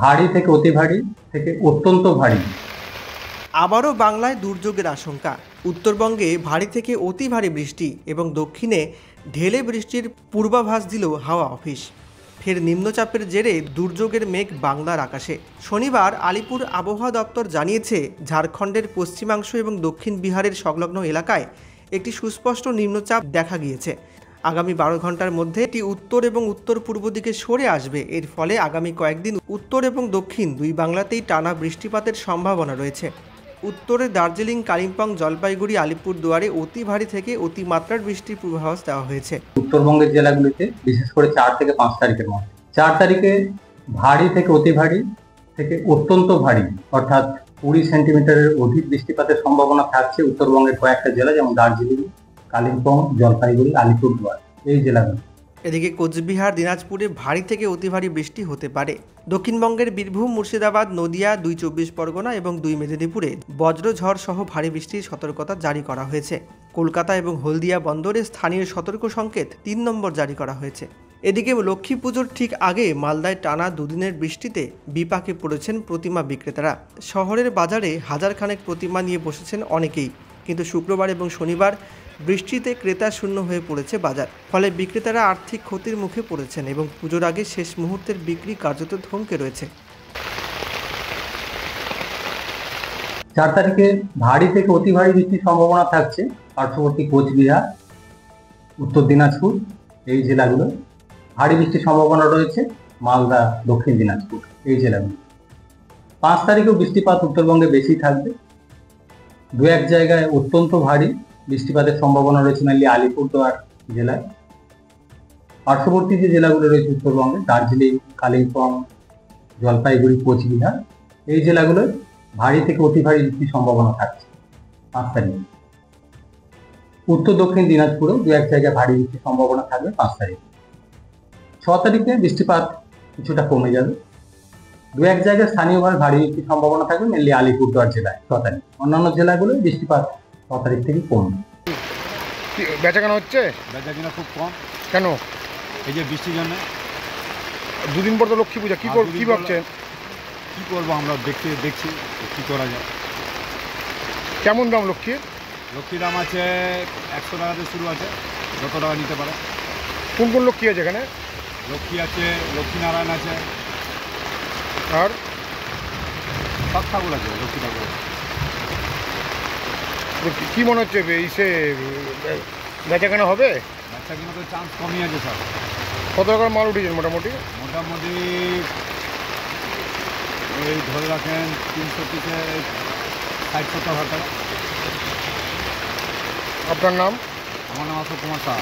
ভারী থেকে অতি ভারী থেকে অত্যন্ত ভারী। আবারও বাংলায় দুর্যোগের আশঙ্কা। উত্তরবঙ্গে ভারী থেকে অতি ভারী বৃষ্টি এবং দক্ষিণে ঢেলে বৃষ্টির পূর্বাভাস দিল হাওয়া অফিস। ফের নিম্নচাপের জেরে দুর্যোগের মেঘ বাংলার আকাশে। শনিবার আলিপুর আবহাওয়া দপ্তর জানিয়েছে, ঝাড়খণ্ডের পশ্চিমাংশ এবং দক্ষিণ বিহারের সংলগ্ন এলাকায় একটি সুস্পষ্ট নিম্নচাপ দেখা গিয়েছে। আগামী 12 ঘন্টার মধ্যে এটি উত্তর এবং উত্তর পূর্ব দিকে সরে আসবে। এর ফলে আগামী কয়েকদিন উত্তর এবং দক্ষিণ দুই বাংলাতেই টানা বৃষ্টিপাতের সম্ভাবনা রয়েছে। উত্তরে দার্জিলিং, কালিম্পং, জলপাইগুড়ি, আলিপুরদুয়ারে অতি ভারী থেকে অতিমাত্রার বৃষ্টির পূর্বাভাস দেওয়া হয়েছে। উত্তরবঙ্গের জেলাগুলিতে বিশেষ করে 4 থেকে 5 তারিখের মধ্যে 4 তারিখে ভারী থেকে অতি ভারী থেকে অত্যন্ত ভারী অর্থাৎ 20 সেন্টিমিটারের অধিক বৃষ্টিপাতের সম্ভাবনা থাকছে উত্তরবঙ্গের কয়েকটা জেলা, যেমন দার্জিলিং, কালিম্পং, জলপাইগুড়ি, আলিপুরদুয়ার এই জেলাগুলো। এদিকে কোচবিহার, দিনাজপুরে ভারী থেকে অতি ভারী বৃষ্টি হতে পারে। দক্ষিণবঙ্গের বীরভূম, মুর্শিদাবাদ, নদিয়া, 2 চব্বিশ পরগনা এবং 2 মেদিনীপুরে বজ্রঝড় সহ ভারী বৃষ্টির সতর্কতা জারি করা হয়েছে। কলকাতা এবং হলদিয়া বন্দরে স্থানীয় সতর্ক সংকেত 3 নম্বর জারি করা হয়েছে। এদিকে লক্ষ্মী পুজোর ঠিক আগে মালদায় টানা দুদিনের বৃষ্টিতে বিপাকে পড়েছেন প্রতিমা বিক্রেতারা। শহরের বাজারে হাজারখানেক প্রতিমা নিয়ে বসেছেন অনেকেই, কিন্তু শুক্রবার এবং শনিবার বৃষ্টিতে ক্রেতা শূন্য হয়ে পড়েছে বাজার। ফলে বিক্রেতারা আর্থিক ক্ষতির মুখে পড়েছেন এবং পুজোর আগে শেষ মুহূর্তের বিক্রি কার্যত থমকে রয়েছে। 4 তারিখে ভারী থেকে অতি ভারী বৃষ্টির সম্ভাবনা থাকছে পার্শ্ববর্তী কোচবিহার, উত্তর দিনাজপুর এই জেলাগুলো। ভারী বৃষ্টির সম্ভাবনা রয়েছে মালদা, দক্ষিণ দিনাজপুর এই জেলাগুলো। 5 তারিখেও বৃষ্টিপাত উত্তরবঙ্গে বেশি থাকবে। 2-1 জায়গায় অত্যন্ত ভারী বৃষ্টিপাতের সম্ভাবনা রয়েছে মেনলি আলিপুরদুয়ার জেলায়। পার্শ্ববর্তী যে জেলাগুলো রয়েছে উত্তরবঙ্গে, দার্জিলিং, কালিম্পং, জলপাইগুড়ি, কোচবিহার এই জেলাগুলোয় ভারী থেকে অতি ভারী বৃষ্টির সম্ভাবনা থাকছে 5 তারিখে। উত্তর দক্ষিণ দিনাজপুরেও 2-1 জায়গায় ভারী বৃষ্টির সম্ভাবনা থাকবে 5 তারিখে। 6 তারিখে বৃষ্টিপাত কিছুটা কমে যাবে। 2-1 জায়গায় স্থানীয়ভাবে ভারী বৃষ্টির সম্ভাবনা থাকবে মেনলি আলিপুরদুয়ার জেলায় 6 তারিখ। অন্যান্য জেলাগুলোয় বৃষ্টিপাত 6 তারিখ থেকে কমবে। বেচাকেনা হচ্ছে? বেচাকেনা খুব কম। কেন? এই যে বৃষ্টির জন্য। 2 দিন পর তো লক্ষ্মী পূজা, কি ভাবছেন? কি করবো আমরা দেখছি কি করা যায়। কেমন দাম লক্ষ্মীর? লক্ষ্মীর দাম আছে 100 টাকাতে শুরু আছে, যত টাকা নিতে পারে। কোন কোন লক্ষ্মী আছে এখানে? লক্ষ্মী আছে, লক্ষ্মীনারায়ণ আছে, আর সব ঠাকুর আছে, লক্ষ্মী ঠাকুর। কি মনে হচ্ছে বেচাকেনা হবে? বেচাকেনা তো চান্স কমই আছে স্যার। কত টাকার মাল উঠেছেন মোটামুটি? মোটামুটি ওই ধরে রাখেন 300 থেকে 60-70 হাজার টাকা। আপনার নাম? আমার নাম অশোক কুমার শাহ।